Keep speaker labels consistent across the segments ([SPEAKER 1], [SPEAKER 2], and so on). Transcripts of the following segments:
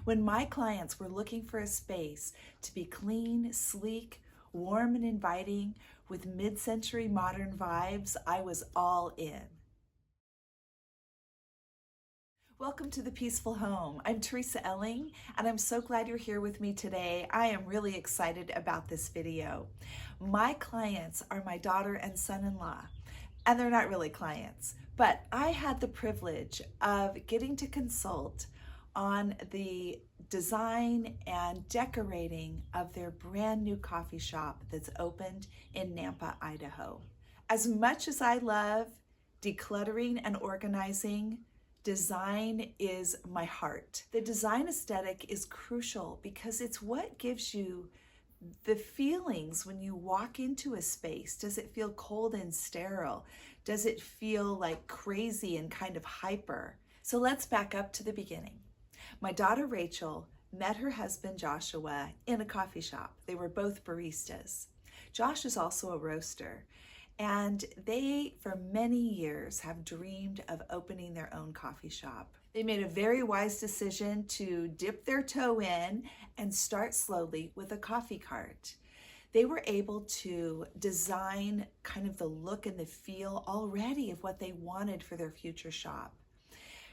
[SPEAKER 1] When my clients were looking for a space to be clean, sleek, warm, and inviting with mid-century modern vibes, I was all in. Welcome to the Peaceful Home. I'm TeresaElling, and I'm so glad you're here with me today. I am really excited about this video. My clients are my daughter and son-in-law, and they're not really clients, but I had the privilege of getting to consult on the design and decorating of their brand new coffee shop that's opened in Nampa, Idaho. As much as I love decluttering and organizing, design is my heart. The design aesthetic is crucial because it's what gives you the feelings when you walk into a space. Does it feel cold and sterile? Does it feel like crazy and kind of hyper? So let's back up to the beginning. My daughter Rachel met her husband Joshua in a coffee shop. They were both baristas. Josh is also a roaster, and they, for many years, have dreamed of opening their own coffee shop. They made a very wise decision to dip their toe in and start slowly with a coffee cart. They were able to design kind of the look and the feel already of what they wanted for their future shop.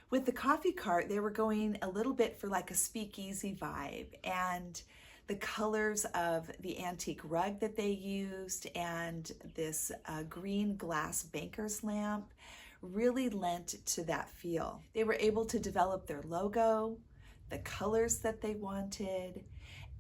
[SPEAKER 1] With the coffee cart, they were going a little bit for like a speakeasy vibe, and the colors of the antique rug that they used and this green glass banker's lamp really lent to that feel. They were able to develop their logo, the colors that they wanted,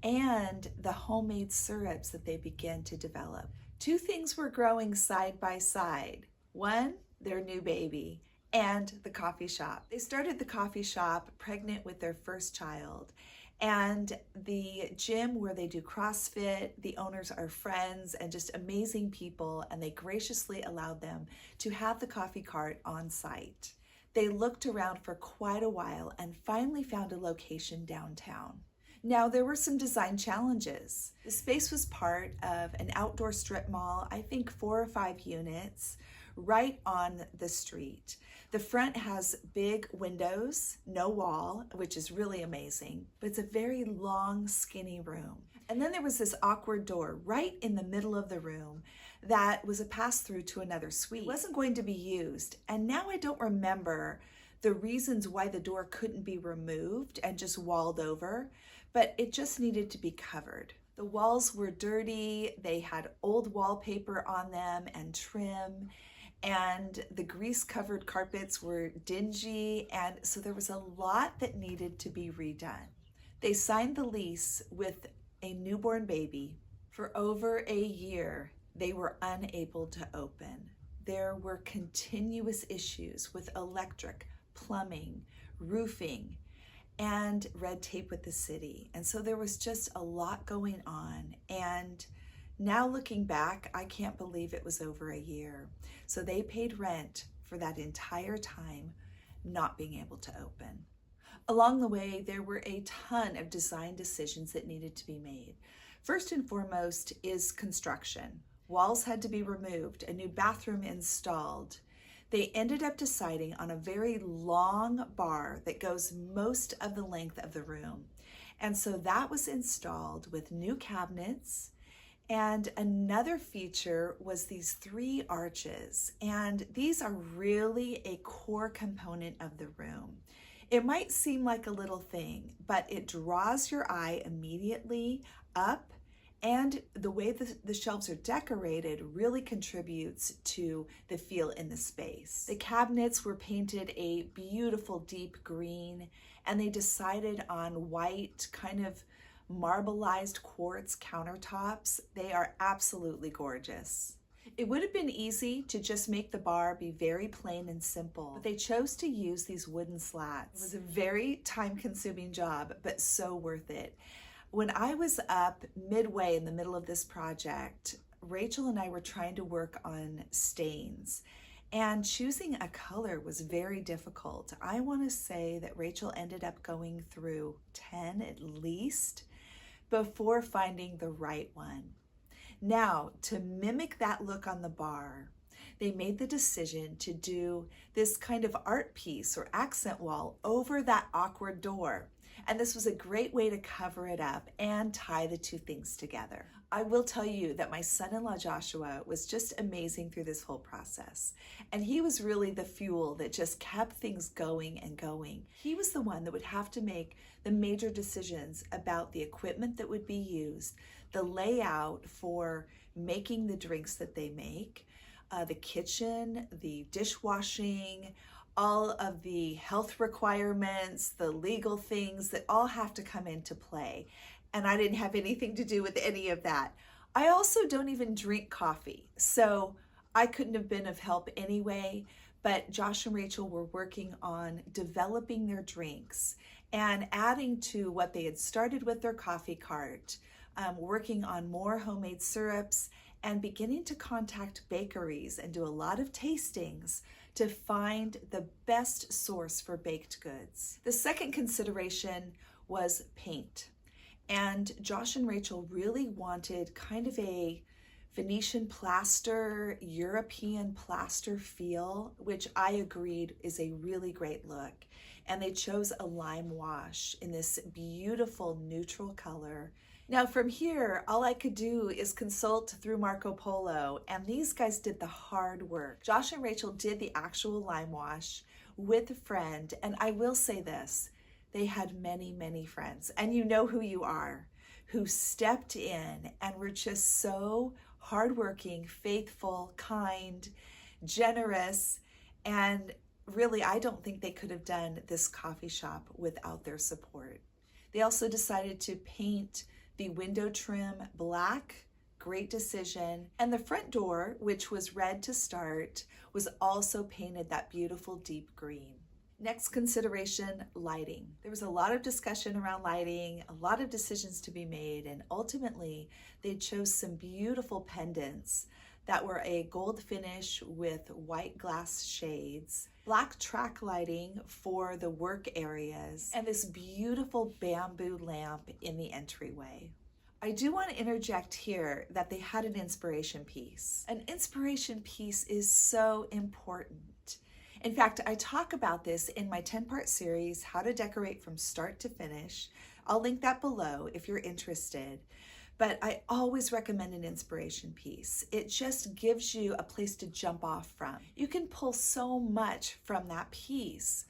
[SPEAKER 1] and the homemade syrups that they began to develop. Two things were growing side by side. One, their new baby, and the coffee shop. They started the coffee shop pregnant with their first child, and the gym where they do CrossFit, the owners are friends and just amazing people, and they graciously allowed them to have the coffee cart on site. They looked around for quite a while and finally found a location downtown. Now, there were some design challenges. The space was part of an outdoor strip mall, I think 4 or 5 units, right on the street. The front has big windows, no wall, which is really amazing, but it's a very long, skinny room. And then there was this awkward door right in the middle of the room that was a pass-through to another suite. It wasn't going to be used, and now I don't remember the reasons why the door couldn't be removed and just walled over, but it just needed to be covered. The walls were dirty, they had old wallpaper on them and trim, and the grease-covered carpets were dingy, and so there was a lot that needed to be redone. They signed the lease with a newborn baby. For over a year, they were unable to open. There were continuous issues with electric, plumbing, roofing, and red tape with the city. And so there was just a lot going on. And now looking back, I can't believe it was over a year. So they paid rent for that entire time not being able to open. Along the way, there were a ton of design decisions that needed to be made. First and foremost is construction. Walls had to be removed, a new bathroom installed. They ended up deciding on a very long bar that goes most of the length of the room. And so that was installed with new cabinets. And another feature was these 3 arches, and these are really a core component of the room. It might seem like a little thing, but it draws your eye immediately up, and the way the shelves are decorated really contributes to the feel in the space. The cabinets were painted a beautiful deep green, and they decided on white, kind of marbleized quartz countertops. They are absolutely gorgeous. It would have been easy to just make the bar be very plain and simple, but they chose to use these wooden slats. It was a very time-consuming job, but so worth it. When I was up midway in the middle of this project, Rachel and I were trying to work on stains, and choosing a color was very difficult. I want to say that Rachel ended up going through 10 at least before finding the right one. Now, to mimic that look on the bar, they made the decision to do this kind of art piece or accent wall over that awkward door. And this was a great way to cover it up and tie the two things together. I will tell you that my son-in-law Joshua was just amazing through this whole process. And he was really the fuel that just kept things going and going. He was the one that would have to make the major decisions about the equipment that would be used, the layout for making the drinks that they make, the kitchen, the dishwashing, all of the health requirements, the legal things that all have to come into play. And I didn't have anything to do with any of that. I also don't even drink coffee, so I couldn't have been of help anyway, but Josh and Rachel were working on developing their drinks and adding to what they had started with their coffee cart, working on more homemade syrups and beginning to contact bakeries and do a lot of tastings to find the best source for baked goods. The second consideration was paint. And Josh and Rachel really wanted kind of a Venetian plaster, European plaster feel, which I agreed is a really great look. And they chose a lime wash in this beautiful neutral color. Now from here, all I could do is consult through Marco Polo, and these guys did the hard work. Josh and Rachel did the actual lime wash with a friend, and I will say this, they had many, many friends, and you know who you are, who stepped in and were just so hardworking, faithful, kind, generous, and really, I don't think they could have done this coffee shop without their support. They also decided to paint the window trim black, great decision, and the front door, which was red to start, was also painted that beautiful deep green. Next consideration, lighting. There was a lot of discussion around lighting, a lot of decisions to be made, and ultimately they chose some beautiful pendants that were a gold finish with white glass shades, black track lighting for the work areas, and this beautiful bamboo lamp in the entryway. I do want to interject here that they had an inspiration piece. An inspiration piece is so important. In fact, I talk about this in my 10-part series, How to Decorate from Start to Finish. I'll link that below if you're interested. But I always recommend an inspiration piece. It just gives you a place to jump off from. You can pull so much from that piece.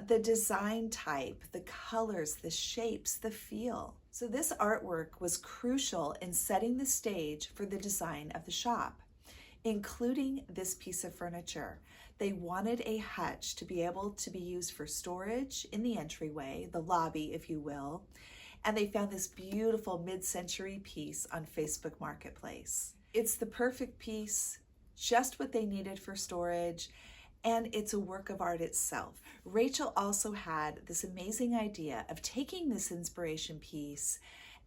[SPEAKER 1] The design type, the colors, the shapes, the feel. So this artwork was crucial in setting the stage for the design of the shop, including this piece of furniture. They wanted a hutch to be able to be used for storage in the entryway, the lobby, if you will. And they found this beautiful mid-century piece on Facebook Marketplace. It's the perfect piece, just what they needed for storage, and it's a work of art itself. Rachel also had this amazing idea of taking this inspiration piece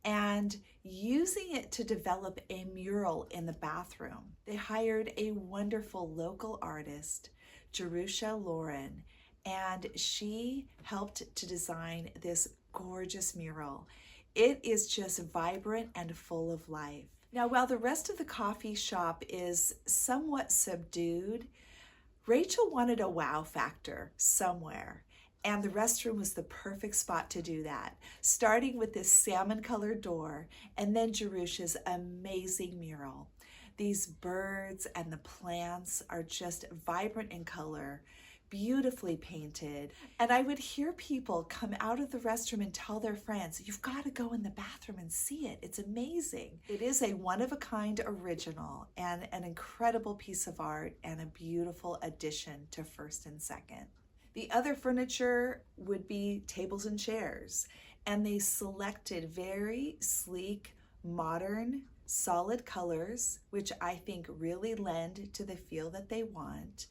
[SPEAKER 1] and using it to develop a mural in the bathroom. They hired a wonderful local artist, Jerusha Lauren, and she helped to design this gorgeous mural. It is just vibrant and full of life. Now, while the rest of the coffee shop is somewhat subdued, Rachel wanted a wow factor somewhere, and the restroom was the perfect spot to do that, starting with this salmon-colored door and then Jerusha's amazing mural. These birds and the plants are just vibrant in color, beautifully painted, and I would hear people come out of the restroom and tell their friends, you've got to go in the bathroom and see it. It's amazing. It is a one-of-a-kind original and an incredible piece of art and a beautiful addition to first and second. The other furniture would be tables and chairs, and they selected very sleek, modern, solid colors, which I think really lend to the feel that they want.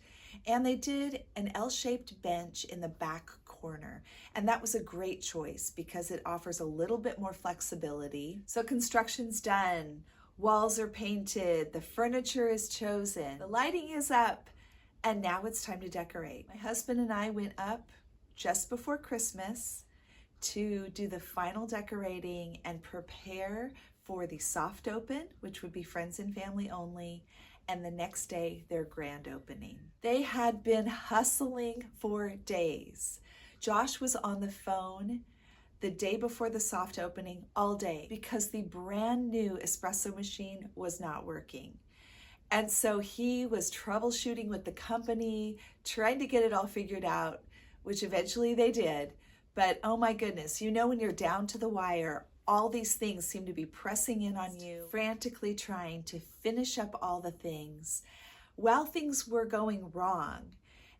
[SPEAKER 1] And they did an L-shaped bench in the back corner, and that was a great choice because it offers a little bit more flexibility. So construction's done, walls are painted, the furniture is chosen, the lighting is up, and now it's time to decorate. My husband and I went up just before Christmas to do the final decorating and prepare for the soft open, which would be friends and family only, and the next day, their grand opening. They had been hustling for days. Josh was on the phone the day before the soft opening all day because the brand new espresso machine was not working. And so he was troubleshooting with the company, trying to get it all figured out, which eventually they did. But oh my goodness, you know when you're down to the wire, all these things seem to be pressing in on you, frantically trying to finish up all the things while things were going wrong.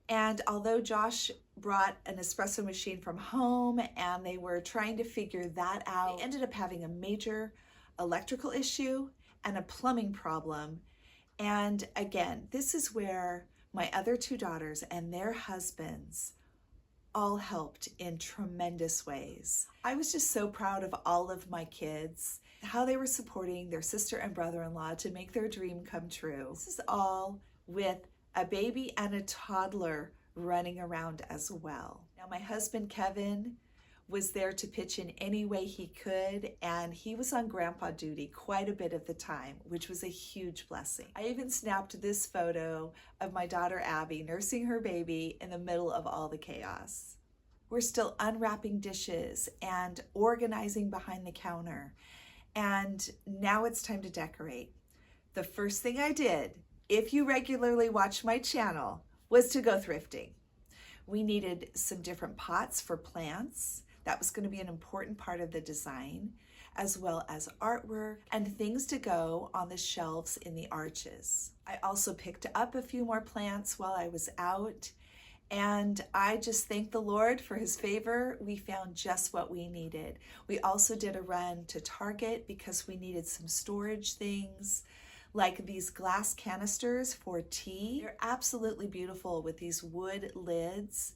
[SPEAKER 1] And although Josh brought an espresso machine from home and they were trying to figure that out, they ended up having a major electrical issue and a plumbing problem. And again, this is where my other two daughters and their husbands all helped in tremendous ways. I was just so proud of all of my kids, how they were supporting their sister and brother-in-law to make their dream come true. This is all with a baby and a toddler running around as well. Now, my husband, Kevin, was there to pitch in any way he could, and he was on grandpa duty quite a bit of the time, which was a huge blessing. I even snapped this photo of my daughter Abby nursing her baby in the middle of all the chaos. We're still unwrapping dishes and organizing behind the counter, and now it's time to decorate. The first thing I did, if you regularly watch my channel, was to go thrifting. We needed some different pots for plants. That was going to be an important part of the design, as well as artwork and things to go on the shelves in the arches. I also picked up a few more plants while I was out, and I just thank the Lord for his favor. We found just what we needed. We also did a run to Target because we needed some storage things, like these glass canisters for tea. They're absolutely beautiful with these wood lids.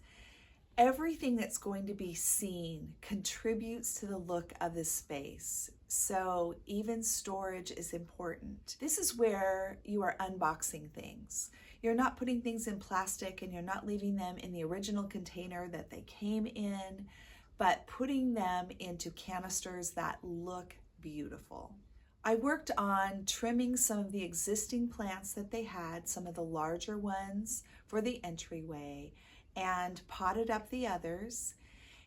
[SPEAKER 1] Everything that's going to be seen contributes to the look of this space. So even storage is important. This is where you are unboxing things. You're not putting things in plastic and you're not leaving them in the original container that they came in, but putting them into canisters that look beautiful. I worked on trimming some of the existing plants that they had, some of the larger ones for the entryway, and potted up the others.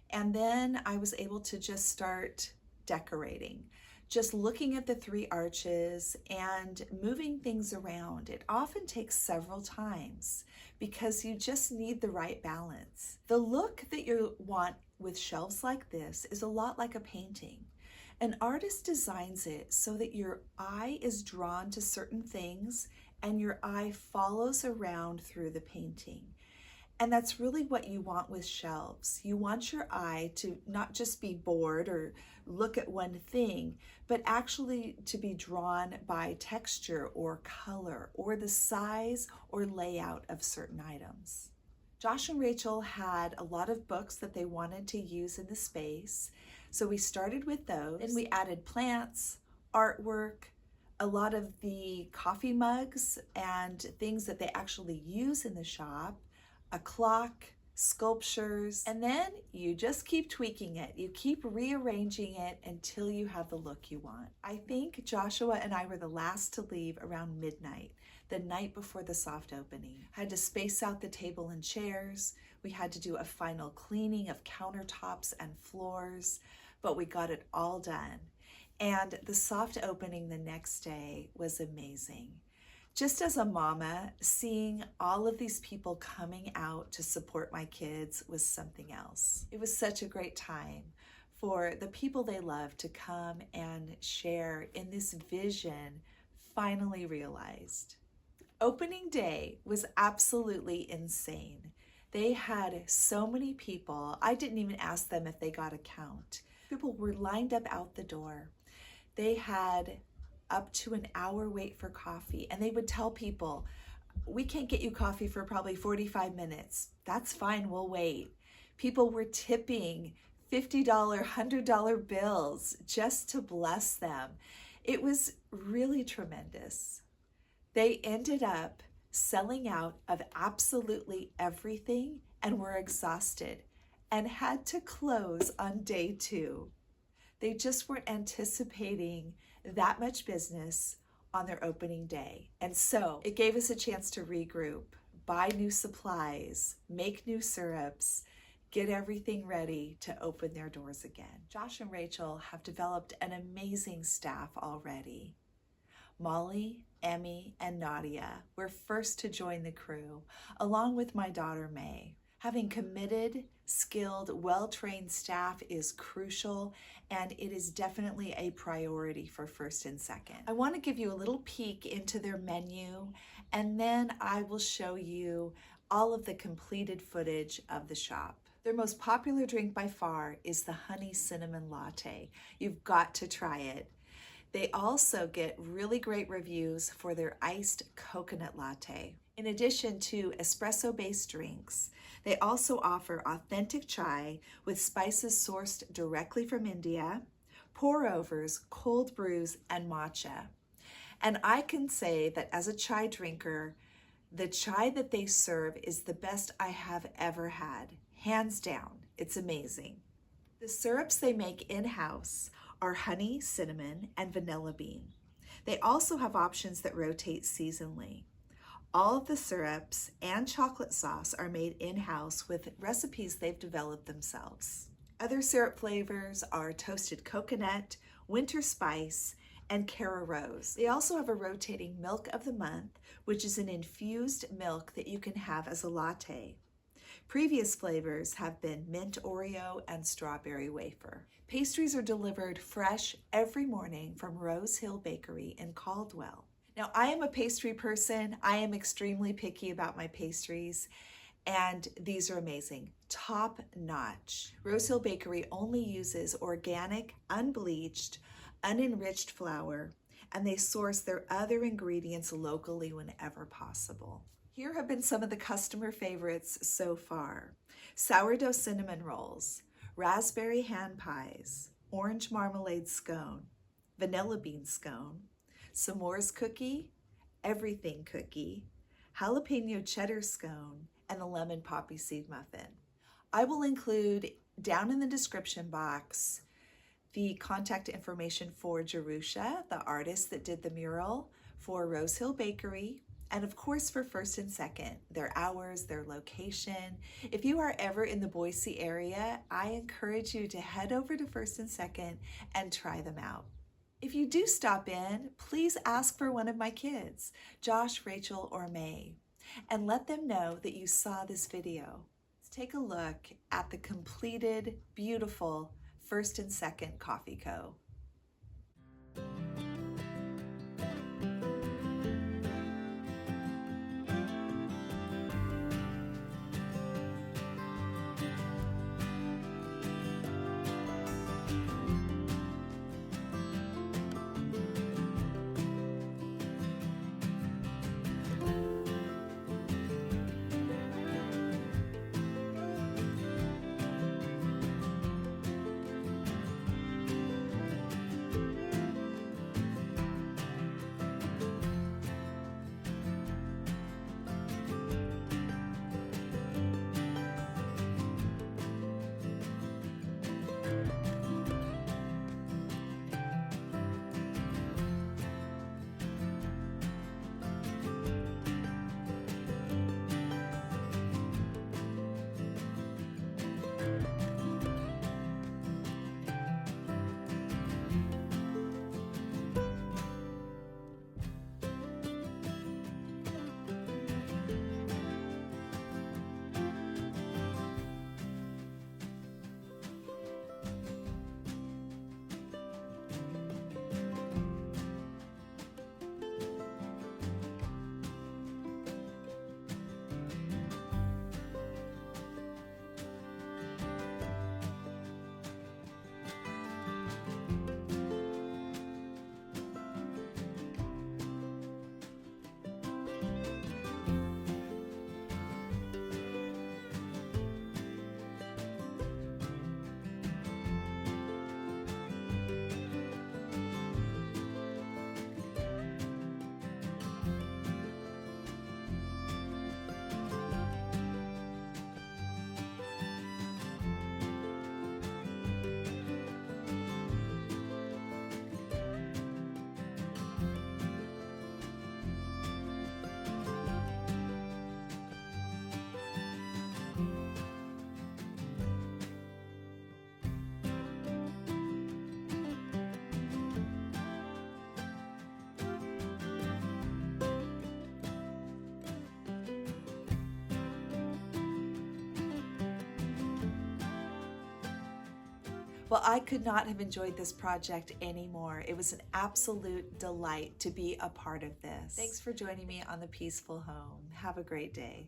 [SPEAKER 1] And then I was able to just start decorating, just looking at the three arches and moving things around. It often takes several times because you just need the right balance. The look that you want with shelves like this is a lot like a painting. An artist designs it so that your eye is drawn to certain things and your eye follows around through the painting. And that's really what you want with shelves. You want your eye to not just be bored or look at one thing, but actually to be drawn by texture or color or the size or layout of certain items. Josh and Rachel had a lot of books that they wanted to use in the space. So we started with those, and we added plants, artwork, a lot of the coffee mugs and things that they actually use in the shop, a clock, sculptures, and then you just keep tweaking it. You keep rearranging it until you have the look you want. I think Joshua and I were the last to leave around midnight, the night before the soft opening. Had to space out the table and chairs. We had to do a final cleaning of countertops and floors, but we got it all done. And the soft opening the next day was amazing. Just as a mama, seeing all of these people coming out to support my kids was something else. It was such a great time for the people they love to come and share in this vision finally realized. Opening day was absolutely insane. They had so many people. I didn't even ask them if they got a count. People were lined up out the door. They had up to an hour wait for coffee, and they would tell people, we can't get you coffee for probably 45 minutes. That's fine, we'll wait. People were tipping $50, $100 bills just to bless them. It was really tremendous. They ended up selling out of absolutely everything and were exhausted and had to close on day 2. They just weren't anticipating that much business on their opening day. And so it gave us a chance to regroup, buy new supplies, make new syrups, get everything ready to open their doors again. Josh and Rachel have developed an amazing staff already. Molly, Emmy, and Nadia were first to join the crew, along with my daughter May. Having committed, skilled, well-trained staff is crucial, and it is definitely a priority for First and Second. I want to give you a little peek into their menu, and then I will show you all of the completed footage of the shop. Their most popular drink by far is the honey cinnamon latte. You've got to try it. They also get really great reviews for their iced coconut latte. In addition to espresso-based drinks, they also offer authentic chai with spices sourced directly from India, pour-overs, cold brews, and matcha. And I can say that as a chai drinker, the chai that they serve is the best I have ever had. Hands down, it's amazing. The syrups they make in-house are honey, cinnamon, and vanilla bean. They also have options that rotate seasonally. All of the syrups and chocolate sauce are made in-house with recipes they've developed themselves. Other syrup flavors are toasted coconut, winter spice, and Cara Rose. They also have a rotating milk of the month, which is an infused milk that you can have as a latte. Previous flavors have been mint Oreo and strawberry wafer. Pastries are delivered fresh every morning from Rose Hill Bakery in Caldwell. Now, I am a pastry person. I am extremely picky about my pastries, and these are amazing. Top notch. Rose Hill Bakery only uses organic, unbleached, unenriched flour, and they source their other ingredients locally whenever possible. Here have been some of the customer favorites so far: sourdough cinnamon rolls, raspberry hand pies, orange marmalade scone, vanilla bean scone, s'mores cookie, everything cookie, jalapeno cheddar scone, and a lemon poppy seed muffin. I will include down in the description box the contact information for Jerusha, the artist that did the mural, for Rose Hill Bakery, and of course for First and Second, their hours, their location. If you are ever in the Boise area, I encourage you to head over to First and Second and try them out. If you do stop in, please ask for one of my kids, Josh, Rachel, or May, and let them know that you saw this video. Let's take a look at the completed, beautiful First and Second Coffee Co. Well, I could not have enjoyed this project anymore. It was an absolute delight to be a part of this. Thanks for joining me on The Peaceful Home. Have a great day.